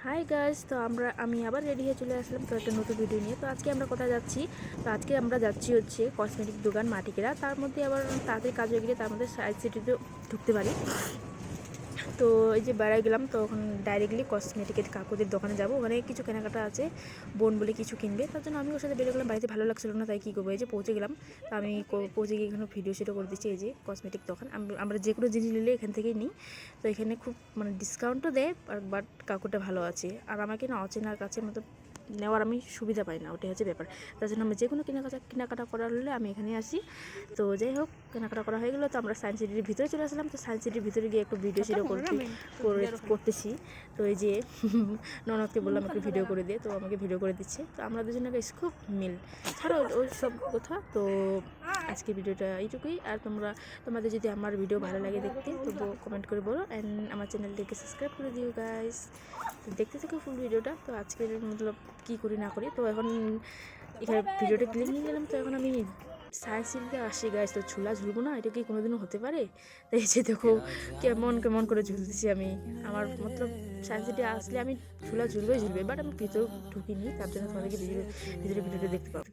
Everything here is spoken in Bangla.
হাই গাইস, তো আমি আবার রেডি হয়ে চলে আসলাম তো একটা নতুন ভিডিও নিয়ে। তো আজকে আমরা কোথায় যাচ্ছি? তো আজকে আমরা যাচ্ছি হচ্ছে কসমেটিক দোকান মাটিকেরা। তার মধ্যে আবার তাড়াতাড়ি কাজ হয়ে গেলে তার মধ্যে সাইড সিটিতে ঢুকতে পারি। তো এই যে বেড়ায় গেলাম, তো এখন ডাইরেক্টলি কসমেটিকের কাকুদের দোকানে যাব। ওখানে কিছু কেনাকাটা আছে, বোন বলে কিছু কিনবে, তার জন্য আমি ওর সাথে বেরিয়ে গেলাম। বাড়িতে ভালো লাগছিল না, তাই কী করবো, এই যে পৌঁছে গেলাম। তো আমি পৌঁছে গিয়ে এখানে ভিডিও সেটা করে দিচ্ছি। এই যে কসমেটিক দোকান, আমরা যে কোনো জিনিস নিলে এখান থেকেই নিই। তো এখানে খুব ডিসকাউন্টও দেয়, বাট কাকুটা ভালো আছে। আর আমাকে না অচেনার কাছে নেওয়ার আমি সুবিধা পাই না, ওটাই হচ্ছে ব্যাপার। তার জন্য আমি যে কোনো কেনাকাটা করার হলে আমি এখানে আসি। তো যাই হোক, কেনাকাটা করা হয়ে গেলো, তো আমরা সায়েন্স সিটির ভিতরে চলে আসলাম। তো সায়েন্স সিটির ভিতরে গিয়ে একটু ভিডিও সেটা করতেছি। তো এই যে ননদকে বললাম একটু ভিডিও করে দিয়ে, তো আমাকে ভিডিও করে দিচ্ছে। তো আমরা দুজনে বেশ খুব মিল, ছাড়ো ওই সব কথা। তো আজকে ভিডিওটা এইটুকুই। আর তোমাদের যদি আমার ভিডিও ভালো লাগে দেখতে, তো কমেন্ট করে বলো, অ্যান্ড আমার চ্যানেলটিকে সাবস্ক্রাইব করে দিও গাইস। তো দেখতে থাকো ফুল ভিডিওটা। তো আজকের কী করি না করি, তো এখন এখানে ভিডিওটা ক্লিক নিয়ে গেলাম। তো এখন আমি সায়েন্স সিটিতে আসি গাইস, তো ঝুলা ঝুলবো না, এটা কি কোনোদিনও হতে পারে? তো এই যে দেখো কেমন কেমন করে ঝুলতেছি আমি। আমার সায়েন্স সিটি আসলে আমি ঝুলবে, বাট আমি ভিতরে ঢুকিনি, তার জন্য তোমাদেরকে ভিতরে ভিডিওটা দেখতে পাবো।